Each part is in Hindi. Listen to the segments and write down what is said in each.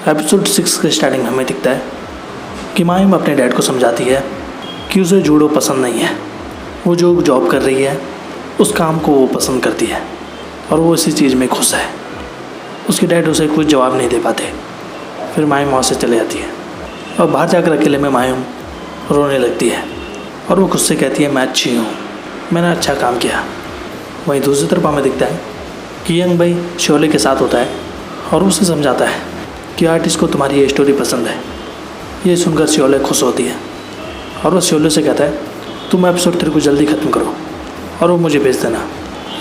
एपिसोड 6 के स्टार्टिंग में हमें दिखता है कि मायूम अपने डैड को समझाती है कि उसे जूडो पसंद नहीं है। वो जो जॉब कर रही है उस काम को वो पसंद करती है और वो इसी चीज़ में खुश है। उसके डैड उसे कुछ जवाब नहीं दे पाते। फिर मायूम वहाँ से चले जाती है और बाहर जाकर अकेले में मायूम रोने लगती है और वो खुद से कहती है, मैं अच्छी हूँ, मैंने अच्छा काम किया। वहीं दूसरी तरफ हमें दिखता है कि यंग भाई शोले के साथ होता है और उसे समझाता है कि आर्टिस्ट को तुम्हारी ये स्टोरी पसंद है। ये सुनकर शोले खुश होती है और वो शोले से कहता है, तुम एपिसोड 3 को जल्दी ख़त्म करो और वो मुझे भेज देना।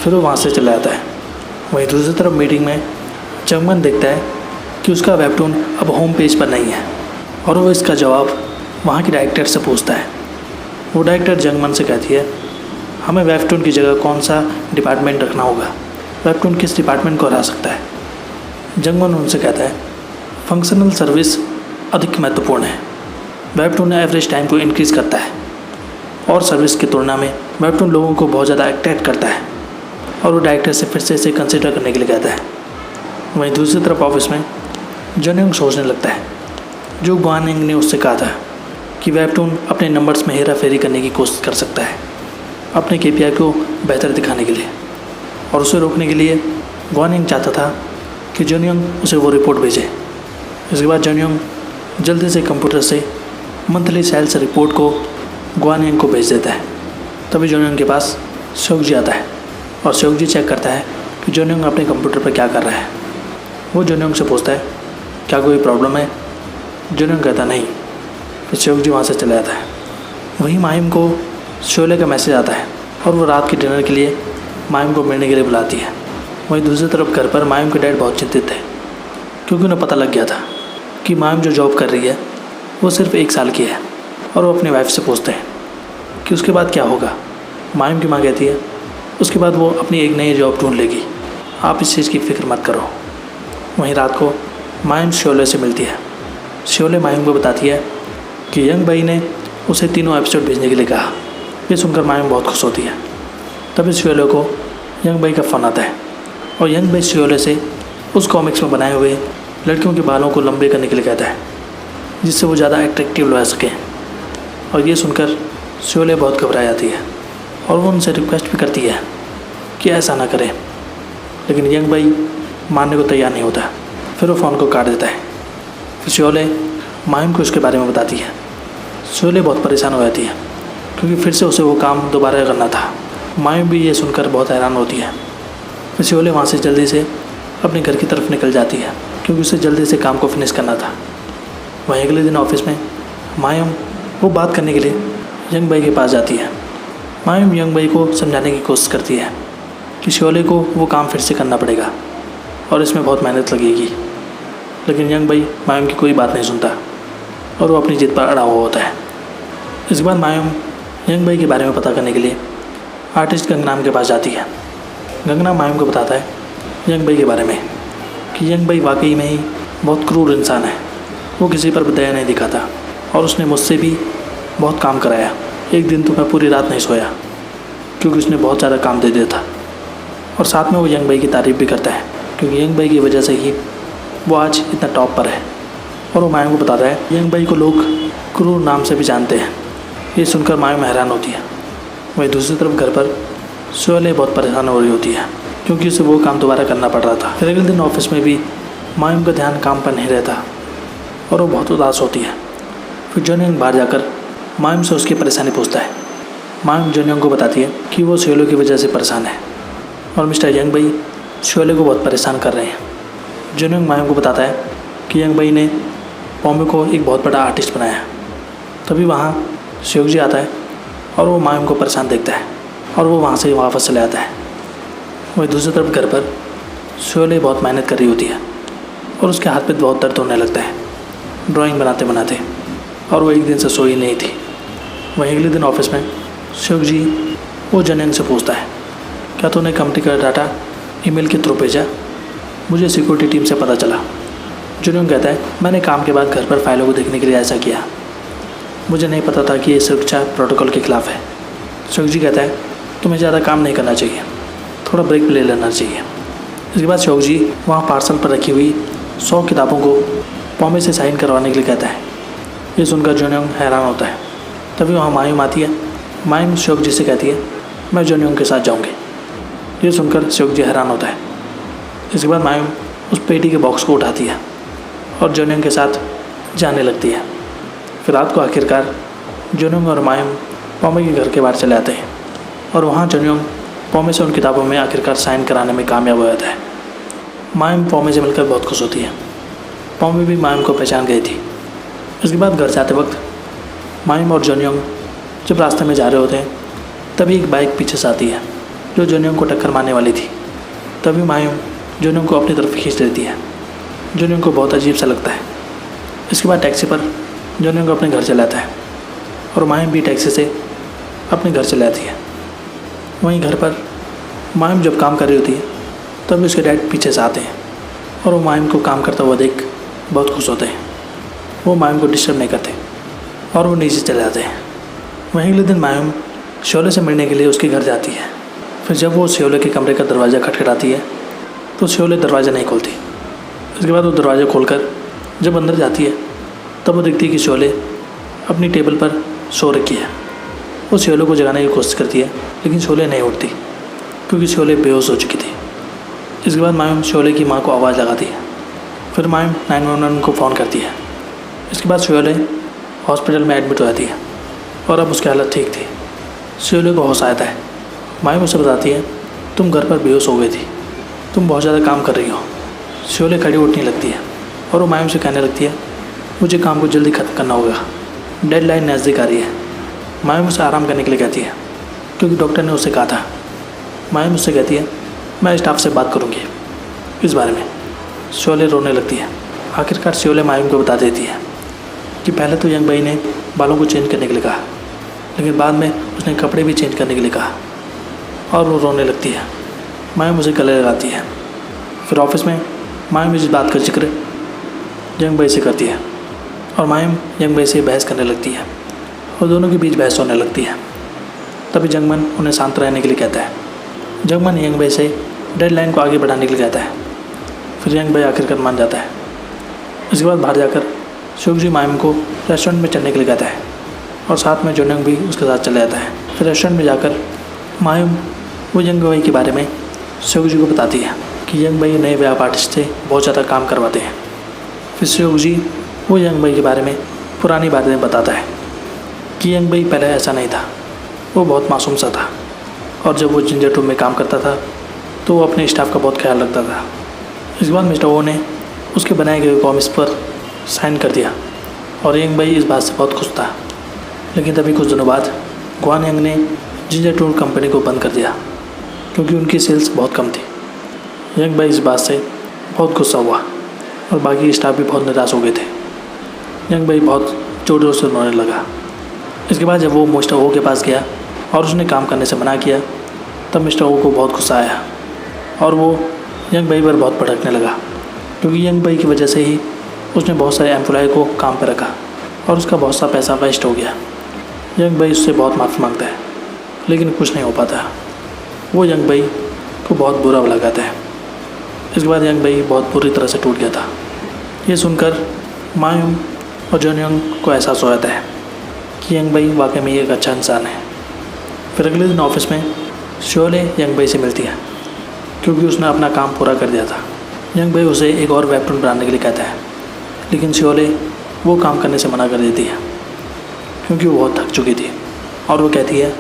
फिर वो वहाँ से चला जाता है। वहीं दूसरी तरफ मीटिंग में जंगमन देखता है कि उसका वेबटून अब होम पेज पर नहीं है और वो इसका जवाब वहाँ की डायरेक्टर से पूछता है। वो डायरेक्टर जंगमन से कहती है, हमें वेबटून की जगह कौन सा डिपार्टमेंट रखना होगा, वेबटून किस डिपार्टमेंट को हरा सकता है। जंगमन उनसे कहता है, फंक्शनल सर्विस अधिक महत्वपूर्ण है। वेबटून एवरेज टाइम को इंक्रीज़ करता है और सर्विस की तुलना में वेबटून लोगों को बहुत ज़्यादा अट्रैक्ट करता है और वो डायरेक्टर से फिर से इसे कंसिडर करने के लिए कहता है। वहीं दूसरी तरफ ऑफिस में जॉनयोंग सोचने लगता है जो ग्वानिंग ने उससे कहा था कि वेबटून अपने नंबर्स में हेरा फेरी करने की कोशिश कर सकता है अपने केपीआई को बेहतर दिखाने के लिए, और उसे रोकने के लिए ग्वानिंग चाहता था कि जॉनयोंग उसे वो रिपोर्ट भेजे। इसके बाद जॉनयोंग जल्दी से कंप्यूटर से मंथली सेल्स रिपोर्ट को ग्वानिंग को भेज देता है। तभी जॉनयोंग के पास सेओकजी आता है और सेओकजी चेक करता है कि जॉनयोंग अपने कंप्यूटर पर क्या कर रहा है। वो जॉनयोंग से पूछता है, क्या कोई प्रॉब्लम है? जॉनयोंग कहता नहीं। फिर सेओकजी वहाँ से चला जाता है। वहीं मायूम को शोले का मैसेज आता है और वो रात के डिनर के लिए मायूम को मिलने के लिए बुलाती है। वहीं दूसरी तरफ घर पर मायूम के डैड बहुत चिंतित थे क्योंकि उन्हें पता लग गया था कि मायूम जो जॉब कर रही है वो सिर्फ 1 साल की है और वो अपनी वाइफ से पूछते हैं कि उसके बाद क्या होगा। मायूम की माँ कहती है, उसके बाद वो अपनी एक नई जॉब ढूंढ लेगी, आप इस चीज़ की फ़िक्र मत करो। वहीं रात को मायूम शोले से मिलती है। शोले मायूम को बताती है कि यंग भाई ने उसे 3 एपिसोड भेजने के लिए कहा। ये सुनकर मायूम बहुत खुश होती है। तभी शोले को यंग भाई का फ़ोन आता है और यंग भाई शोले से उस कॉमिक्स में बनाए हुए लड़कियों के बालों को लंबे करने के लिए कहता है जिससे वो ज़्यादा एट्रैक्टिव लग सकें। और ये सुनकर शोले बहुत घबरा जाती है और वो उनसे रिक्वेस्ट भी करती है कि ऐसा ना करें, लेकिन यंग भाई मानने को तैयार नहीं होता। फिर वो फ़ोन को काट देता है। फिर शोले मायूम को उसके बारे में बताती है। शोले बहुत परेशान हो जाती है क्योंकि फिर से उसे वो काम दोबारा करना था। मायूम भी ये सुनकर बहुत हैरान होती है। फिर शोले वहाँ से जल्दी से अपने घर की तरफ निकल जाती है क्योंकि उसे जल्दी से काम को फिनिश करना था। वहीं अगले दिन ऑफिस में मायूम वो बात करने के लिए यंग भाई के पास जाती है। मायूम यंग भाई को समझाने की कोशिश करती है कि शोले को वो काम फिर से करना पड़ेगा और इसमें बहुत मेहनत लगेगी, लेकिन यंग भाई मायूम की कोई बात नहीं सुनता और वो अपनी जिद पर अड़ा हुआ होता है। इसके बाद मायूम यंग भाई के बारे में पता करने के लिए आर्टिस्ट गंगनाम के पास जाती है। गंगनाम मायूम को बताता है यंग भाई के बारे में कि यंग भाई वाकई में ही बहुत क्रूर इंसान है। वो किसी पर दया नहीं दिखाता और उसने मुझसे भी बहुत काम कराया। एक दिन तो मैं पूरी रात नहीं सोया क्योंकि उसने बहुत ज़्यादा काम दे दिया था। और साथ में वो यंग भाई की तारीफ़ भी करता है क्योंकि यंग भाई की वजह से ही वो आज इतना टॉप पर है। और वो मायूम को बताता है यंग भाई को लोग क्रूर नाम से भी जानते हैं। ये सुनकर मायूम हैरान होती है। वहीं दूसरी तरफ घर पर शोले बहुत परेशान हो रही होती है क्योंकि उसे वो काम दोबारा करना पड़ रहा था। फिर अगले दिन ऑफिस में भी मायूम का ध्यान काम पर नहीं रहता और वो बहुत उदास होती है। फिर जॉनयोंग बाहर जाकर मायूम से उसकी परेशानी पूछता है। मायूम जॉनयोंग को बताती है कि वो शोले की वजह से परेशान है और मिस्टर यंग भाई शोले को बहुत परेशान कर रहे हैं। जॉनयोंग मायूम को बताता है कि यंग भाई ने पॉम्बे को एक बहुत बड़ा आर्टिस्ट बनाया। तभी वहाँ सेओकजी आता है और वो मायूम को परेशान देखता है और वो वहाँ से वापस चले आता है। वहीं दूसरी तरफ घर पर शोले बहुत मेहनत कर रही होती है और उसके हाथ पे बहुत दर्द होने लगता है ड्राइंग बनाते बनाते, और वो एक दिन से सोई नहीं थी। वहीं अगले दिन ऑफिस में सेओकजी वो जॉनयोंग से पूछता है, क्या तूने कंपनी का डाटा ईमेल के थ्रू भेजा? मुझे सिक्योरिटी टीम से पता चला। जॉनयोंग कहता है, मैंने काम के बाद घर पर फाइलों को देखने के लिए ऐसा किया, मुझे नहीं पता था कि ये सुरक्षा प्रोटोकॉल के खिलाफ है। सेओकजी कहता है, तुम्हें ज़्यादा काम नहीं करना चाहिए, थोड़ा ब्रेक ले लेना चाहिए। इसके बाद सेओकजी वहाँ पार्सल पर रखी हुई 100 किताबों को पॉमे से साइन करवाने के लिए कहता है। ये सुनकर जोनयोंग हैरान होता है। तभी वहाँ मायूम आती है। मायूम श्योक जी से कहती है, मैं जोनयोंग के साथ जाऊँगी। ये सुनकर श्योक जी हैरान होता है। इसके बाद मायूम उस पेटी के बॉक्स को उठाती है और जोनयोंग के साथ जाने लगती है। फिर रात को आखिरकार जोनयोंग और मायूम पॉमे के घर के बाहर चले आते हैं और वहाँ जोनयोंग पॉमे से उन किताबों में आखिरकार साइन कराने में कामयाब हो जाता है। मायूम पॉमे से मिलकर बहुत खुश होती है। पॉमे भी मायूम को पहचान गई थी। इसके बाद घर जाते वक्त मायूम और जोनयोंग जब रास्ते में जा रहे होते हैं तभी एक बाइक पीछे से आती है जो जोनयोंग को टक्कर मारने वाली थी। तभी मायूम जोनयोंग को अपनी तरफ खींच लेती है। जोनयोंग को बहुत अजीब सा लगता है। इसके बाद टैक्सी पर जोनयोंग अपने घर चला जाता है और मायूम भी टैक्सी से अपने घर चले आती है। वहीं घर पर मायूम जब काम कर रही होती है तभी उसके डैड पीछे से आते हैं और वो मायूम को काम करता हुआ देख बहुत खुश होते हैं। वो मायूम को डिस्टर्ब नहीं करते और वो नीचे चले जाते हैं। वहीं अगले दिन मायूम शोले से मिलने के लिए उसके घर जाती है। फिर जब वो शोले के कमरे का दरवाज़ा खटखटाती है तो शोले दरवाज़ा नहीं खोलती। इसके बाद वो दरवाज़ा खोलकर जब अंदर जाती है तब वो देखती है कि शोले अपनी टेबल पर सो रखी है। वो शोले को जगाने की कोशिश करती है लेकिन शोले नहीं उठती क्योंकि शोले बेहोश हो चुकी थी। इसके बाद मायूम शोले की माँ को आवाज़ लगाती है। फिर मायूम 911 को फ़ोन करती है। इसके बाद शोले हॉस्पिटल में एडमिट हो जाती है और अब उसकी हालत ठीक थी। शोले को होश आता है। मायूम उसे बताती है, तुम घर पर बेहोश हो गई थी, तुम बहुत ज़्यादा काम कर रही हो। शोले खड़ी उठने लगती है और वो मायूम से कहने लगती है, मुझे काम को जल्दी ख़त्म करना होगा, डेडलाइन नज़दीक आ रही है। मायूम उसे आराम करने के लिए कहती है क्योंकि डॉक्टर ने उसे कहा था। मायूम उससे कहती है, मैं स्टाफ से बात करूँगी इस बारे में। शोले रोने लगती है। आखिरकार शोले मायूम को बता देती है कि पहले तो यंग भाई ने बालों को चेंज करने के लिए कहा लेकिन बाद में उसने कपड़े भी चेंज करने के लिए कहा और वो रोने लगती है। मायूम उसे गले लगाती है। फिर ऑफिस में मायूम इस बात का जिक्र यंग भाई से करती है और मायूम यंग भाई से बहस करने लगती है और दोनों के बीच बहस होने लगती है। तभी जंगमन उन्हें शांत रहने के लिए कहता है। जंगमन यंग भाई से डेडलाइन को आगे बढ़ाने के लिए कहता है। फिर यंग भाई आखिरकार मान जाता है। इसके बाद बाहर जाकर श्योक जी मायूम को रेस्टोरेंट में चलने के लिए कहता है और साथ में जोनयोंग भी उसके साथ चला जाता है। फिर रेस्टोरेंट में जाकर मायूम वो यंग भाई के बारे में श्योक जी को बताती है कि यंग भाई नए वेब आर्टिस्ट से बहुत ज़्यादा काम करवाते हैं। फिर श्योक जी वो यंग भाई के बारे में पुरानी बातें बताता है कि यंग भाई पहले ऐसा नहीं था, वो बहुत मासूम सा था और जब वो जिंजर टूब में काम करता था तो वो अपने स्टाफ का बहुत ख्याल रखता था। इसके बाद मिस्टर ओ ने उसके बनाए गए कॉमिक्स पर साइन कर दिया और यंग भाई इस बात से बहुत खुश था। लेकिन तभी कुछ दिनों बाद ग्वान यंग ने जिंजर टूब कंपनी को बंद कर दिया क्योंकि उनकी सेल्स बहुत कम थी। यंग भाई इस बात से बहुत गुस्सा हुआ और बाकी स्टाफ भी बहुत निराश हो गए थे। यंग भाई बहुत जोर जोर से रोने लगा। इसके बाद जब वो मिस्टर ओ के पास गया और उसने काम करने से मना किया तब मिस्टर ओ को बहुत गुस्सा आया और वो यंग भाई पर बहुत भड़कने लगा क्योंकि यंग भाई की वजह से ही उसने बहुत सारे एम्प्लॉय को काम पर रखा और उसका बहुत सा पैसा वेस्ट हो गया। यंग भाई उससे बहुत माफ़ी मांगता है लेकिन कुछ नहीं हो पाता। वो यंग भाई को बहुत बुरा लगाता है। इसके बाद यंग भाई बहुत बुरी तरह से टूट गया था। ये सुनकर मायूम और जोनयोंग को एहसास हो जाता है कि यंग भाई वाकई में एक अच्छा इंसान है। फिर अगले दिन ऑफिस में शोले यंग भाई से मिलती है क्योंकि उसने अपना काम पूरा कर दिया था। यंग भाई उसे एक और वेबटून बनाने के लिए कहता है लेकिन शोले वो काम करने से मना कर देती है क्योंकि वो बहुत थक चुकी थी और वो कहती है,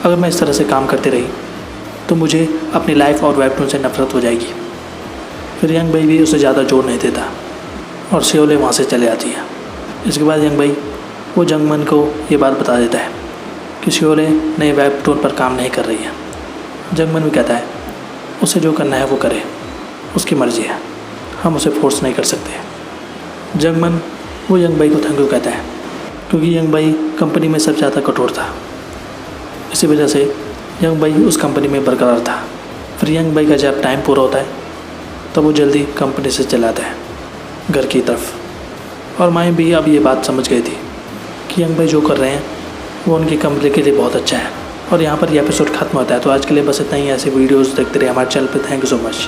अगर मैं इस तरह से काम करती रही तो मुझे अपनी लाइफ और वेबटून से नफरत हो जाएगी। फिर यंग भाई भी उसे ज़्यादा जोर नहीं देता और शोले वहाँ से चले आती है। इसके बाद यंग भाई वो जंगमन को ये बात बता देता है कि शोले नए वेबटून पर काम नहीं कर रही है। जंगमन भी कहता है उसे जो करना है वो करे, उसकी मर्ज़ी है, हम उसे फोर्स नहीं कर सकते। जंगमन वो यंग भाई को थैंक यू कहता है क्योंकि यंग भाई कंपनी में सबसे ज़्यादा कठोर था। इसी वजह से यंग भाई उस कंपनी में बरकरार था। फिर यंग भाई का जब टाइम पूरा होता है तब वो जल्दी कंपनी से चला आता है घर की तरफ। और मायूम भी अब ये बात समझ गई थी कि यंग भाई जो कर रहे हैं वो उनकी कंपनी के लिए बहुत अच्छा है। और यहाँ पर ये एपिसोड खत्म होता है। तो आज के लिए बस इतना ही। ऐसे वीडियोस देखते रहिए हमारे चैनल पे। Thank you so much.